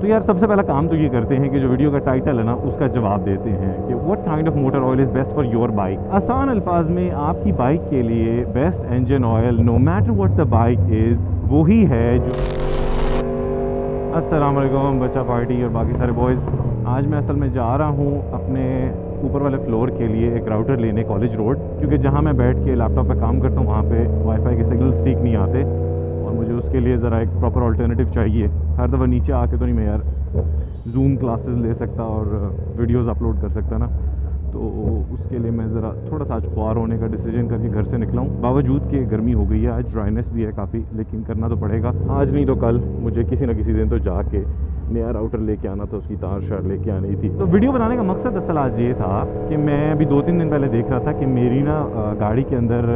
तो यार सबसे पहला काम तो ये करते हैं कि जो वीडियो का टाइटल है ना उसका जवाब देते हैं कि what kind of motor oil is best for your bike. आसान अल्फाज में आपकी बाइक के लिए best engine oil no matter what the bike is वही है जो। अस्सलाम वालेकुम बच्चा पार्टी और बाकी सारे बॉयज़। आज मैं असल में जा रहा हूँ अपने ऊपर वाले फ्लोर के लिए एक राउटर लेने कॉलेज रोड, क्योंकि जहाँ मैं बैठ के लैपटॉप पे काम करता हूँ वहाँ पे वाईफाई के सिग्नल्स ठीक नहीं आते और मुझे उसके लिए ज़रा एक प्रॉपर ऑल्टरनेटिव चाहिए। हर दफ़ा नीचे आके तो नहीं मैं यार जूम क्लासेस ले सकता और वीडियोस अपलोड कर सकता ना, तो उसके लिए मैं ज़रा थोड़ा सा आज ख्वार होने का डिसीजन करके घर से निकला हूँ। बावजूद कि गर्मी हो गई है, आज ड्राइनेस भी है काफ़ी, लेकिन करना तो पड़ेगा। आज नहीं तो कल मुझे किसी न किसी दिन तो जाके नया राउटर लेके आना था, उसकी तार शार लेके आनी थी। तो वीडियो बनाने का मकसद असल आज ये था कि मैं अभी 2-3 दिन पहले देख रहा था कि मेरी ना गाड़ी के अंदर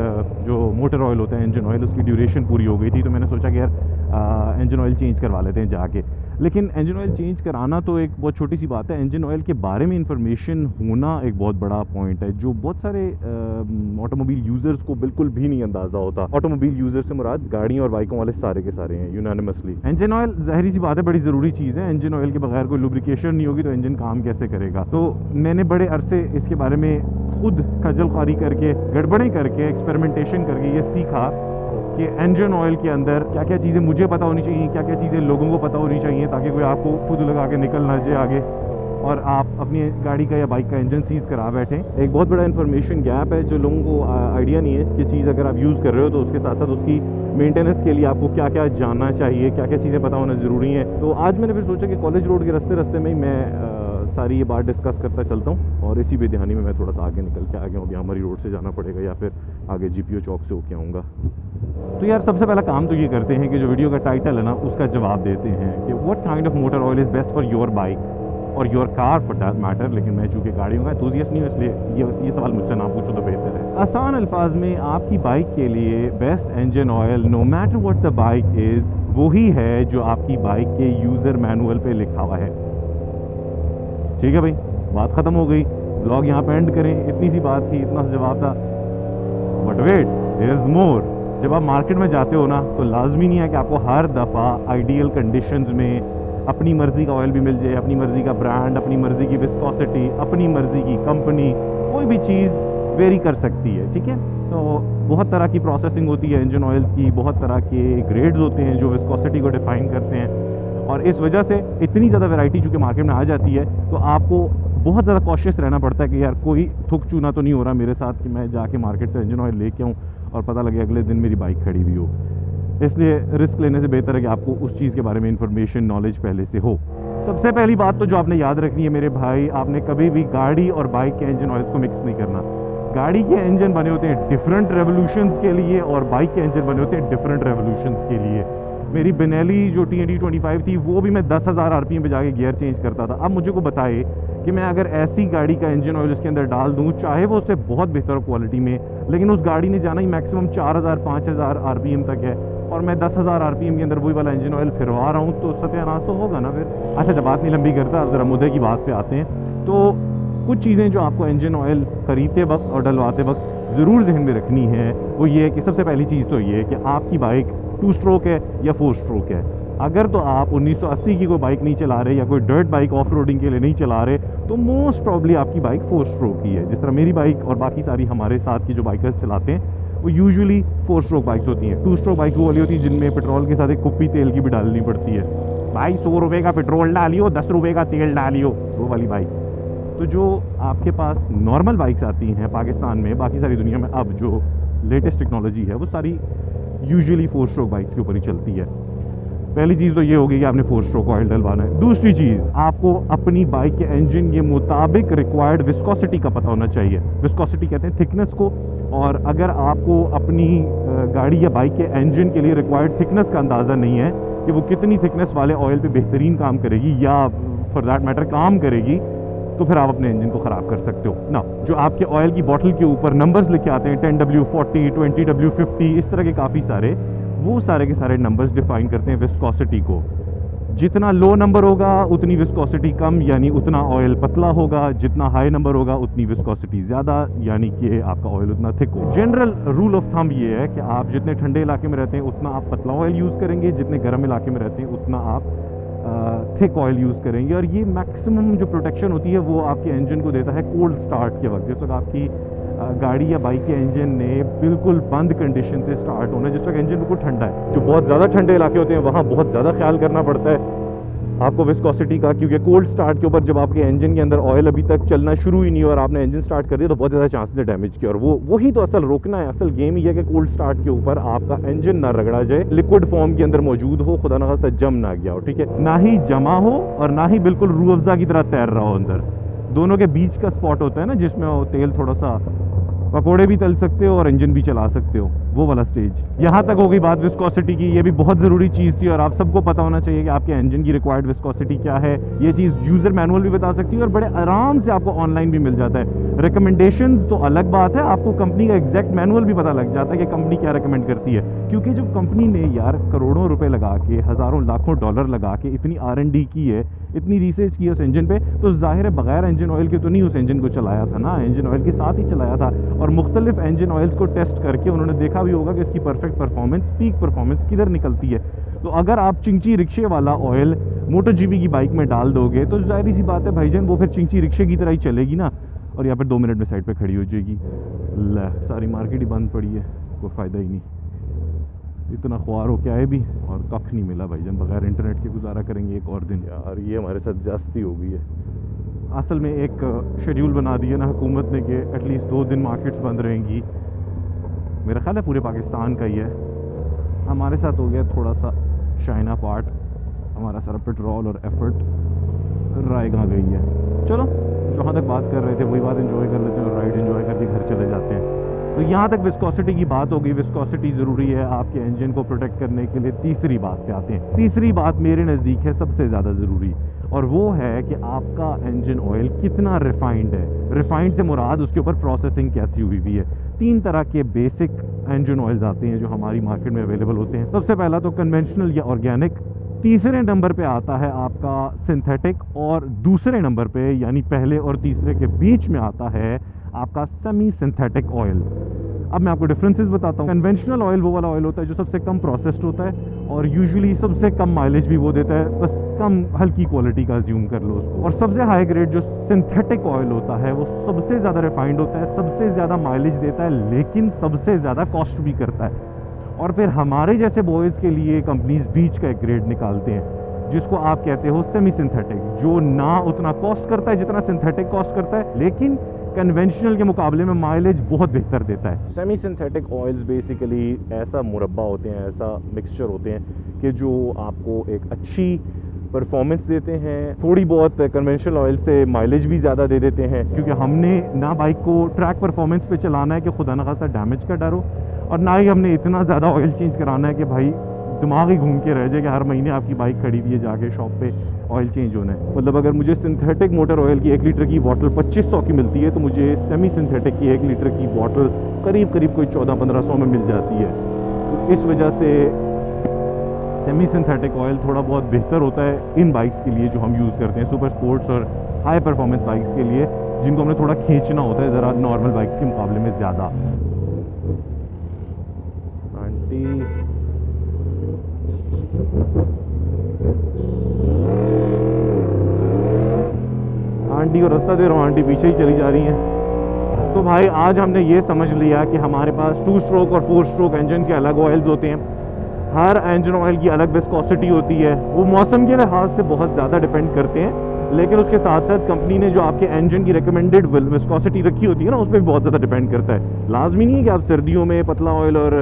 जो मोटर ऑयल होता है, इंजन ऑयल, उसकी ड्यूरेशन पूरी हो गई थी। तो मैंने सोचा कि यार इंजन ऑयल चेंज करवा लेते हैं जाके। लेकिन इंजन ऑयल चेंज कराना तो एक बहुत छोटी सी बात है, इंजन ऑयल के बारे में इंफॉर्मेशन होना एक बहुत बड़ा पॉइंट है जो बहुत सारे ऑटोमोबाइल यूज़र्स को बिल्कुल भी नहीं अंदाज़ा होता। ऑटोमोबाइल यूज़र से मुराद गाड़ियों और बाइकों वाले सारे के सारे हैं यूनानिमसली। इंजन ऑयल ज़ाहिरी सी बात है बड़ी ज़रूरी चीज़ है। इंजन ऑयल के बगैर कोई लुब्रिकेशन नहीं होगी तो इंजन काम कैसे करेगा। तो मैंने बड़े अरसे इसके बारे में खुद खजल ख्वारी करके, गड़बड़ें करके, एक्सपेरिमेंटेशन करके ये सीखा कि इंजन ऑयल के अंदर क्या क्या चीज़ें मुझे पता होनी चाहिए, क्या क्या चीज़ें लोगों को पता होनी चाहिए, ताकि कोई आपको खुद लगा के निकल ना जाए आगे और आप अपनी गाड़ी का या बाइक का इंजन सीज़ करा बैठें। एक बहुत बड़ा इन्फॉर्मेशन गैप है जो लोगों को आइडिया नहीं है कि चीज़ अगर आप यूज़ कर रहे हो तो उसके साथ साथ उसकी मेंटेनेंस के लिए आपको क्या क्या जानना चाहिए, क्या क्या चीज़ें पता होना ज़रूरी है। तो आज मैंने फिर सोचा कि कॉलेज रोड के रास्ते में ही मैं सारी ये बात डिस्कस करता चलता हूँ और इसी बेध्यानी में मैं थोड़ा सा आगे निकल के आ गया हूँ। अभी हमारी रोड से जाना पड़ेगा या फिर आगे GPO चौक से होके आऊँगा। तो यार सबसे पहला काम तो ये करते हैं कि जो वीडियो का टाइटल है ना उसका जवाब देते हैं कि what kind of motor oil is best for your bike और your car for that matter. लेकिन मैं चूँकि गाड़ियों का एंथुसियास्ट नहीं हूँ इसलिए ये सवाल मुझसे ना पूछो तो बेहतर है। आसान अल्फाज में आपकी बाइक के लिए best engine oil no matter what the bike is वही है जो आपकी बाइक के यूज़र मैनुअल पे लिखा हुआ है। ठीक है भाई, बात ख़त्म हो गई। ब्लॉग यहाँ पे एंड करें, इतनी सी बात थी, इतना सा जवाब था। But wait, there is more. जब आप मार्केट में जाते हो ना तो लाजमी नहीं है कि आपको हर दफ़ा आइडियल कंडीशंस में अपनी मर्ज़ी का ऑयल भी मिल जाए, अपनी मर्ज़ी का ब्रांड, अपनी मर्ज़ी की विस्कोसिटी, अपनी मर्ज़ी की कंपनी, कोई भी चीज़ वेरी कर सकती है। ठीक है, तो बहुत तरह की प्रोसेसिंग होती है इंजन ऑयल्स की, बहुत तरह के ग्रेड्स होते हैं जो विस्कोसिटी को डिफ़ाइन करते हैं और इस वजह से इतनी ज़्यादा वैरायटी चूँकि मार्केट में आ जाती है तो आपको बहुत ज़्यादा कॉशियस रहना पड़ता है कि यार कोई थुक चूना तो नहीं हो रहा मेरे साथ कि मैं जाके मार्केट से इंजन ऑयल लेके आऊँ और पता लगे अगले दिन मेरी बाइक खड़ी हुई हो। इसलिए रिस्क लेने से बेहतर है कि आपको उस चीज़ के बारे में इंफॉर्मेशन, नॉलेज पहले से हो। सबसे पहली बात तो जो आपने याद रखनी है मेरे भाई, आपने कभी भी गाड़ी और बाइक के इंजन ऑयल्स को मिक्स नहीं करना। गाड़ी के इंजन बने होते हैं डिफरेंट रेवोल्यूशंस के लिए और बाइक के इंजन बने होते हैं डिफरेंट रेवोल्यूशंस के लिए। मेरी बेनेली जो TNT25 थी वो भी मैं 10,000 RPM पे जाके गियर चेंज करता था। अब मुझे को बताए कि मैं अगर ऐसी गाड़ी का इंजन ऑयल उसके अंदर डाल दूं, चाहे वो उससे बहुत बेहतर क्वालिटी में, लेकिन उस गाड़ी ने जाना ही मैक्सिमम 4,000-5,000 RPM तक है और मैं 10,000 RPM के अंदर वही वाला इंजन ऑयल फिरवा रहा हूँ तो सत्यानाश तो होगा ना फिर। अच्छा, जब बात नहीं लंबी करता, अब ज़रा मुद्दे की बात पे आते हैं। तो कुछ चीज़ें जो आपको इंजन ऑयल खरीदते वक्त और डलवाते वक्त ज़रूर जहन में रखनी है वो ये है कि सबसे पहली चीज़ तो ये है कि आपकी बाइक 2 स्ट्रोक है या 4 स्ट्रोक है। अगर तो आप 1980 की कोई बाइक नहीं चला रहे या कोई डर्ट बाइक ऑफ रोडिंग के लिए नहीं चला रहे तो मोस्ट प्रॉब्ली आपकी बाइक 4 स्ट्रोक की है। जिस तरह मेरी बाइक और बाकी सारी हमारे साथ की जो बाइकर्स चलाते हैं वो यूजुअली 4 स्ट्रोक बाइक्स होती हैं। 2 स्ट्रोक बाइक वो वाली होती है जिनमें पेट्रोल के साथ एक कुप्पी तेल की भी डालनी पड़ती है। भाई 100 रुपये का पेट्रोल डालियो, 10 रुपये का तेल डालियो, वो वाली बाइक्स। तो जो आपके पास नॉर्मल बाइक्स आती हैं पाकिस्तान में, बाकी सारी दुनिया में अब जो लेटेस्ट टेक्नोलॉजी है वो सारी यूजुअली 4 स्ट्रोक बाइक्स के ऊपर ही चलती है। पहली चीज़ तो ये होगी कि आपने 4 स्ट्रोक ऑयल डलवाना है। दूसरी चीज़, आपको अपनी बाइक के इंजन के मुताबिक रिक्वायर्ड विस्कोसिटी का पता होना चाहिए। विस्कोसिटी कहते हैं थिकनेस को, और अगर आपको अपनी गाड़ी या बाइक के इंजन के लिए रिक्वायर्ड थिकनेस का अंदाज़ा नहीं है कि वो कितनी थिकनेस वाले ऑयल पे बेहतरीन काम करेगी या फॉर दैट मैटर काम करेगी, तो फिर आप अपने इंजन को ख़राब कर सकते हो ना। जो आपके ऑयल की बॉटल के ऊपर नंबर्स लिखे आते हैं 10W40, 20W50, इस तरह के काफ़ी सारे, वो सारे के सारे नंबर्स डिफाइन करते हैं विस्कोसिटी को। जितना लो नंबर होगा उतनी विस्कोसिटी कम, यानी उतना ऑयल पतला होगा। जितना हाई नंबर होगा उतनी विस्कोसिटी ज़्यादा, यानी कि आपका ऑयल उतना थिक हो। जनरल रूल ऑफ थंब ये है कि आप जितने ठंडे इलाके में रहते हैं उतना आप पतला ऑयल यूज़ करेंगे, जितने गर्म इलाके में रहते हैं उतना आप थिक ऑयल यूज़ करेंगे। और ये मैक्सिमम जो प्रोटेक्शन होती है वो आपके इंजन को देता है कोल्ड स्टार्ट के वक्त, जिस वक्त आपकी गाड़ी या बाइक के इंजन ने बिल्कुल बंद कंडीशन से स्टार्ट होना है, जिस वक्त इंजन बिल्कुल ठंडा है। जो बहुत ज़्यादा ठंडे इलाके होते हैं वहाँ बहुत ज़्यादा ख्याल करना पड़ता है आपको विस्कोसिटी का, क्योंकि कोल्ड स्टार्ट के ऊपर जब आपके इंजन के अंदर ऑयल अभी तक चलना शुरू ही नहीं और आपने इंजन स्टार्ट कर दिया तो बहुत ज़्यादा चांसेस है डैमेज के। और वही तो असल रोकना है, असल गेम ये है कि कोल्ड स्टार्ट के ऊपर आपका इंजन ना रगड़ा जाए, लिक्विड फॉर्म के अंदर मौजूद हो, खुदा न खास्ता जम ना गया हो, ठीक है, ना ही जमा हो और ना ही बिल्कुल रूह अफ़ज़ा की तरह तैर रहा हो अंदर। दोनों के बीच का स्पॉट होता है ना जिसमें वो तेल थोड़ा सा पकोड़े भी तल सकते हो और इंजन भी चला सकते हो, वो वाला स्टेज। यहाँ तक होगी बात विस्कोसिटी की, ये भी बहुत ज़रूरी चीज़ थी और आप सबको पता होना चाहिए कि आपके इंजन की रिक्वायर्ड विस्कोसिटी क्या है। ये चीज़ यूज़र मैनुअल भी बता सकती है और बड़े आराम से आपको ऑनलाइन भी मिल जाता है। रिकमेंडेशंस तो अलग बात है, आपको कंपनी का एग्जैक्ट मैनुअल भी पता लग जाता है कि कंपनी क्या रिकमेंड करती है, क्योंकि जब कंपनी ने यार करोड़ों रुपए लगा के, हज़ारों लाखों डॉलर लगा के इतनी R&D की है, इतनी रिसर्च की है उस इंजन पे, तो जाहिर है बगैर इंजन ऑयल के तो नहीं उस इंजन को चलाया था ना, इंजन ऑयल के साथ ही चलाया था। और मुख्तलिफ इंजन ऑयल्स को टेस्ट करके उन्होंने देखा भी होगा कि इसकी परफेक्ट परफॉर्मेंस, पीक परफॉर्मेंस किधर निकलती है। तो अगर आप चिंची रिक्शे वाला ऑयल MotoGP की बाइक में डाल दोगे तो जाहिर सी बात है भाईजान वो फिर चिंची रिक्शे की तरह ही चलेगी ना, और यहाँ पर 2 मिनट में साइड पे खड़ी हो जाएगी। सारी मार्केट ही बंद पड़ी है, कोई फ़ायदा ही नहीं। इतना ख्वार हो क्या है भी और कख नहीं मिला भाईजान, बगैर इंटरनेट के गुजारा करेंगे एक और दिन। यार ये हमारे साथ ज़्यादती हो गई है। असल में एक शेड्यूल बना दिया ना हुकूमत ने कि एटलीस्ट 2 दिन मार्केट्स बंद रहेंगी। मेरा ख्याल है पूरे पाकिस्तान का ही है, हमारे साथ हो गया थोड़ा सा चाइना पार्ट, हमारा सारा पेट्रोल और एफर्ट राय कहाँ गई है। चलो जहाँ तक बात कर रहे थे वही बात एंजॉय कर लेते हैं और राइड एंजॉय करके घर चले जाते हैं। तो यहाँ तक विस्कोसिटी की बात हो गई, विस्कोसिटी ज़रूरी है आपके इंजन को प्रोटेक्ट करने के लिए। तीसरी बात पे आते हैं। तीसरी बात मेरे नज़दीक है सबसे ज़्यादा ज़रूरी, और वो है कि आपका इंजन ऑयल कितना रिफाइंड है। रिफाइंड से मुराद उसके ऊपर प्रोसेसिंग कैसी हुई हुई है। 3 तरह के बेसिक इंजन ऑयल्स आते हैं जो हमारी मार्केट में अवेलेबल होते हैं। सबसे पहला तो कन्वेंशनल या ऑर्गेनिक, तीसरे नंबर पे आता है आपका सिंथेटिक, और दूसरे नंबर पे यानी पहले और तीसरे के बीच में आता है आपका सेमी सिंथेटिक ऑयल। अब मैं आपको डिफरेंसेस बताता हूँ। कन्वेंशनल ऑयल वो वाला ऑयल होता है जो सबसे कम प्रोसेस्ड होता है और यूजुअली सबसे कम माइलेज भी वो देता है, बस कम हल्की क्वालिटी का अज्यूम कर लो उसको। और सबसे हाई ग्रेड जो सिंथेटिक ऑयल होता है वो सबसे ज़्यादा रिफाइंड होता है, सबसे ज़्यादा माइलेज देता है, लेकिन सबसे ज़्यादा कॉस्ट भी करता है। और फिर हमारे जैसे बॉयज़ के लिए कंपनीज बीच का एक ग्रेड निकालते हैं जिसको आप कहते हो सेमी सिंथेटिक, जो ना उतना कॉस्ट करता है जितना सिंथेटिक कॉस्ट करता है, लेकिन कन्वेंशनल के मुकाबले में माइलेज बहुत बेहतर देता है। सेमी सिंथेटिक ऑयल्स बेसिकली ऐसा मुरब्बा होते हैं, ऐसा मिक्सचर होते हैं कि जो आपको एक अच्छी परफॉर्मेंस देते हैं, थोड़ी बहुत कन्वेंशनल ऑयल से माइलेज भी ज़्यादा दे देते हैं, क्योंकि हमने ना बाइक को ट्रैक परफॉर्मेंस पे चलाना है कि खुदा न खास्ता डैमेज का डर हो, और ना ही हमने इतना ज़्यादा ऑयल चेंज कराना है कि भाई दिमाग ही घूम के रह जाए कि हर महीने आपकी बाइक खड़ी हुई है जाके शॉप पे ऑयल चेंज होना है। मतलब अगर मुझे सिंथेटिक मोटर ऑयल की 1 लीटर की बॉटल 2500 की मिलती है तो मुझे सेमी सिंथेटिक की 1 लीटर की बॉटल करीब करीब कोई 1400-1500 में मिल जाती है। तो इस वजह से सेमी सिंथेटिक ऑयल थोड़ा बहुत बेहतर होता है इन बाइक्स के लिए जो हम यूज़ करते हैं, सुपर स्पोर्ट्स और हाई परफॉर्मेंस बाइक्स के लिए, जिनको हमने थोड़ा खींचना होता है ज़रा नॉर्मल बाइक्स के मुकाबले में ज़्यादा। आंटी को रास्ता दे रहा हूँ, आंटी पीछे ही चली जा रही हैं। तो भाई आज हमने ये समझ लिया कि हमारे पास 2 स्ट्रोक और 4 स्ट्रोक इंजन के अलग ऑयल्स होते हैं, हर इंजन ऑयल की अलग विस्कोसिटी होती है, वो मौसम के लिहाज से बहुत ज़्यादा डिपेंड करते हैं, लेकिन उसके साथ साथ कंपनी ने जो आपके इंजन की रिकमेंडेड विस्कोसिटी रखी होती है ना, उस पर भी बहुत ज़्यादा डिपेंड करता है। लाजमी नहीं है कि आप सर्दियों में पतला ऑयल और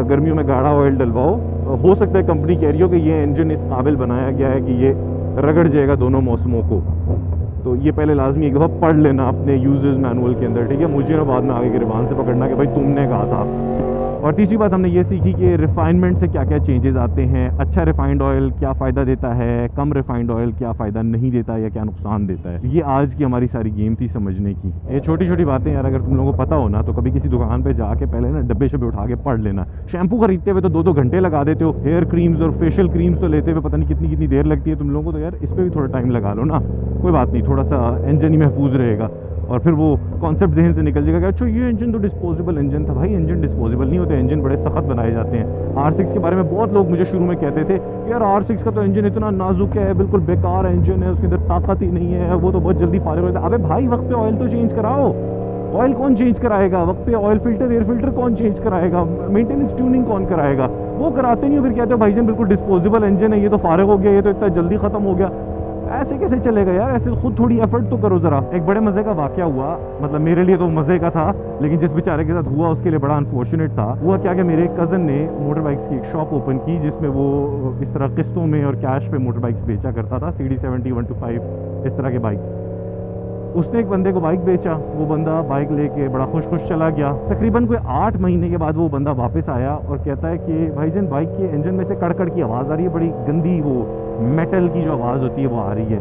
गर्मियों में गाढ़ा ऑयल डलवाओ। हो सकता है कंपनी कह रही हो कि ये इंजन इस काबिल बनाया गया है कि ये रगड़ जाएगा दोनों मौसमों को, तो ये पहले लाजमी एक दफ़ा पढ़ लेना अपने यूजर्स मैनुअल के अंदर, ठीक है। मुझे ना बाद में आगे गिरबान से पकड़ना कि भाई तुमने कहा था। और तीसरी बात हमने ये सीखी कि रिफाइनमेंट से क्या क्या चेंजेस आते हैं। अच्छा रिफाइंड ऑयल क्या फ़ायदा देता है, कम रिफाइंड ऑयल क्या फ़ायदा नहीं देता या क्या नुकसान देता है। ये आज की हमारी सारी गेम थी समझने की। ये छोटी छोटी बातें यार अगर तुम लोगों को पता हो ना तो कभी किसी दुकान पे जाके पहले ना डब्बे शब्बे उठा के पढ़ लेना। शैम्पू खरीदते हुए तो 2-2 घंटे लगा देते हो, हेयर क्रीम्स और फेशियल क्रीम्स तो लेते हुए पता नहीं कितनी कितनी देर लगती है तुम लोगों को, तो यार इस पर भी थोड़ा टाइम लगा लो ना, कोई बात नहीं, थोड़ा सा इंजन ही महफूज रहेगा। और फिर वो कॉन्सेप्ट जहन से निकल जाएगा कि अच्छा ये इंजन तो डिस्पोजेबल इंजन था। भाई इंजन डिस्पोजेबल नहीं होते, पे इंजन बड़े सख्त बनाए जाते हैं। R6 के बारे में बहुत लोग मुझे शुरू में कहते थे कि यार R6 का तो इंजन इतना नाजुक है, बिल्कुल बेकार इंजन है, उसके अंदर ताकत ही नहीं है, वो तो बहुत जल्दी फारिग हो जाता है। अबे भाई वक्त पे ऑयल तो चेंज कराओ। ऑयल कौन चेंज कराएगा वक्त पे? ऑयल फिल्टर, एयर फिल्टर कौन चेंज कराएगा? मेंटेनेंस ट्यूनिंग कौन कराएगा? वो कराते नहीं हो, फिर कहते हो भाईजान बिल्कुल डिस्पोजेबल इंजन है, ये तो फारिग हो गया, ये तो इतना जल्दी ख़त्म हो गया। ऐसे कैसे चलेगा यार? ऐसे खुद थोड़ी एफर्ट तो करो ज़रा। एक बड़े मज़े का वाक़या हुआ, मतलब मेरे लिए तो मज़े का था, लेकिन जिस बेचारे के साथ हुआ उसके लिए बड़ा अनफॉर्चुनेट था। हुआ क्या कि मेरे कज़न ने मोटर बाइक्स की एक शॉप ओपन की जिसमें वो इस तरह किस्तों में और कैश पे मोटर बाइक्स बेचा करता था, CD70 125 इस तरह के बाइक्स। उसने एक बंदे को बाइक बेचा, वो बंदा बाइक लेके बड़ा खुश खुश चला गया। तकरीबन कोई 8 महीने के बाद वो बंदा वापस आया और कहता है कि भाईजान बाइक के इंजन में से कड़कड़ की आवाज़ आ रही है, बड़ी गंदी, वो मेटल की जो आवाज़ होती है वो आ रही है।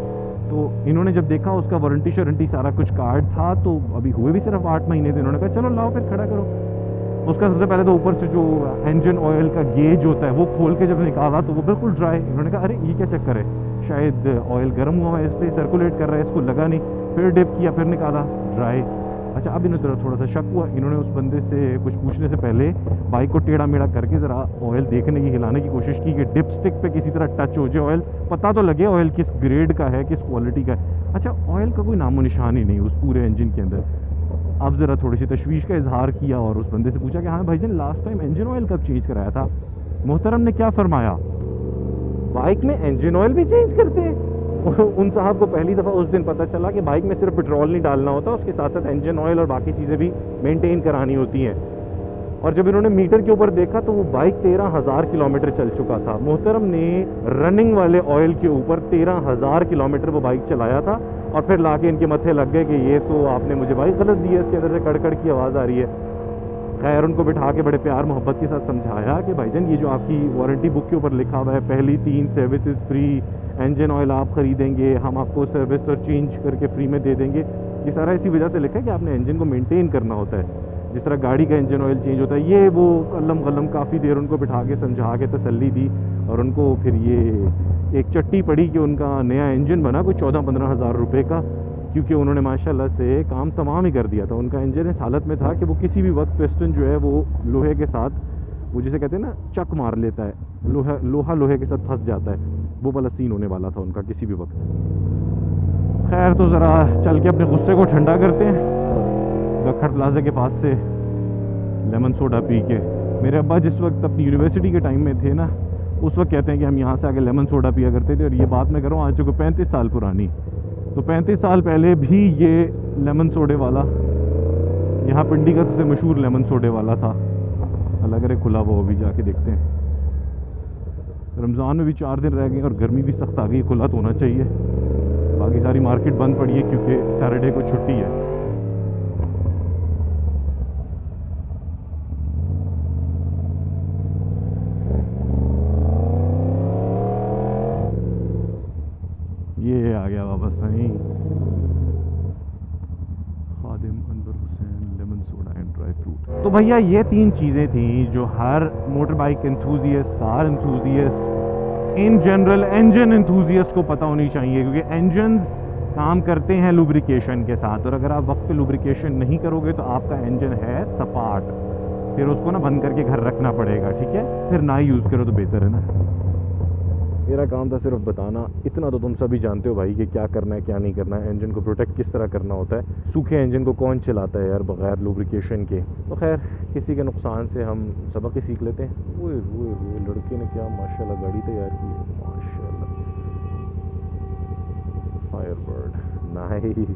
तो इन्होंने जब देखा उसका वारंटी शारंटी सारा कुछ कार्ड था, तो अभी हुए भी सिर्फ 8 महीने थे। इन्होंने कहा चलो लाओ फिर खड़ा करो। उसका सबसे पहले तो ऊपर से जो इंजन ऑयल का गेज होता है वो खोल के जब निकाला तो वो बिल्कुल ड्राई। इन्होंने कहा अरे ये क्या चक्कर है, शायद ऑयल गर्म हुआ है इसलिए सर्कुलेट कर रहा है, इसको लगा नहीं। फिर डिप किया, फिर निकाला, ड्राई। अच्छा, अब इन्हें थोड़ा सा शक हुआ। इन्होंने उस बंदे से कुछ पूछने से पहले बाइक को टेढ़ा मेढ़ा करके ज़रा ऑयल देखने की, हिलाने की कोशिश की कि डिप स्टिक पे किसी तरह टच हो जाए ऑयल, पता तो लगे ऑयल किस ग्रेड का है, किस क्वालिटी का है। अच्छा, ऑयल का कोई नामो निशान ही नहीं उस पूरे इंजन के अंदर। अब ज़रा थोड़ी सी तशवीश का इजहार किया और उस बंदे से पूछा कि हाँ भाईजान लास्ट टाइम इंजन ऑयल कब चेंज कराया था? मोहतरम ने क्या फरमाया, बाइक में इंजन ऑयल भी चेंज करते हैं? उन साहब को पहली दफ़ा उस दिन पता चला कि बाइक में सिर्फ पेट्रोल नहीं डालना होता, उसके साथ साथ इंजन ऑयल और बाकी चीज़ें भी मेंटेन करानी होती हैं। और जब इन्होंने मीटर के ऊपर देखा तो वो बाइक 13,000 किलोमीटर चल चुका था। मोहतरम ने रनिंग वाले ऑयल के ऊपर 13,000 किलोमीटर वो बाइक चलाया था और फिर लाके इनके मत्थे लग गए कि ये तो आपने मुझे बाइक गलत दी है, इसके अंदर से कड़कड़ की आवाज़ आ रही है। खैर उनको बिठा के बड़े प्यार मोहब्बत के साथ समझाया कि भाईजान ये जो आपकी वारंटी बुक के ऊपर लिखा हुआ है, पहली 3 सर्विसेज फ्री, इंजन ऑयल आप ख़रीदेंगे, हम आपको सर्विस और चेंज करके फ्री में दे देंगे, ये सारा इसी वजह से लिखा है कि आपने इंजन को मेंटेन करना होता है, जिस तरह गाड़ी का इंजन ऑयल चेंज होता है। ये वो कलम गलम काफ़ी देर उनको बिठा के समझा के तसल्ली दी और उनको फिर ये एक चट्टी पड़ी कि उनका नया इंजन बना कोई 14-15 हज़ार रुपये का, क्योंकि उन्होंने माशाल्लाह से काम तमाम ही कर दिया था। उनका इंजन इस हालत में था कि वो किसी भी वक्त पिस्टन जो है वो लोहे के साथ, वो जिसे कहते हैं ना चक मार लेता है, लोहा लोहे के साथ फंस जाता है, वो वाला सीन होने वाला था उनका किसी भी वक्त। खैर तो ज़रा चल के अपने गुस्से को ठंडा करते हैं। गखड़ प्लाजा के पास से लेमन सोडा पी के, मेरे अब्बा जिस वक्त अपनी यूनिवर्सिटी के टाइम में थे ना, उस वक्त कहते हैं कि हम यहाँ से आके लेमन सोडा पिया करते थे। और ये बात मैं कर रहा हूँ आज को 35 साल पुरानी। तो 35 साल पहले भी ये लेमन सोडे वाला यहाँ पिंडी का सबसे मशहूर लेमन सोडे वाला था। अलग अरे खुला वो भी जाके देखते हैं। रमज़ान में भी 4 दिन रह गए और गर्मी भी सख्त आ गई, खुला तो होना चाहिए। बाकी सारी मार्केट बंद पड़ी है क्योंकि सैटरडे को छुट्टी है। ये आ गया वापस सही Khadim Anwar Hussain lemon soda and dry fruit. तो भैया ये 3 चीज़ें थी जो हर motor bike enthusiast, car enthusiast, in general engine enthusiast को पता होनी चाहिए, क्योंकि इंजन काम करते हैं लुब्रिकेशन के साथ, और अगर आप वक्त पे लुब्रिकेशन नहीं करोगे तो आपका इंजन है सपाट, फिर उसको ना बंद करके घर रखना पड़ेगा, ठीक है? फिर ना ही यूज़ करो तो बेहतर है ना। मेरा काम था सिर्फ बताना, इतना तो तुम सभी जानते हो भाई कि क्या करना है क्या नहीं करना है, इंजन को प्रोटेक्ट किस तरह करना होता है। सूखे इंजन को कौन चलाता है यार बग़ैर लुब्रिकेशन के? तो खैर किसी के नुकसान से हम सबक ही सीख लेते हैं। वो लड़के ने क्या माशाल्लाह गाड़ी तैयार की है, माशाल्लाह, फायरबर्ड नाइस।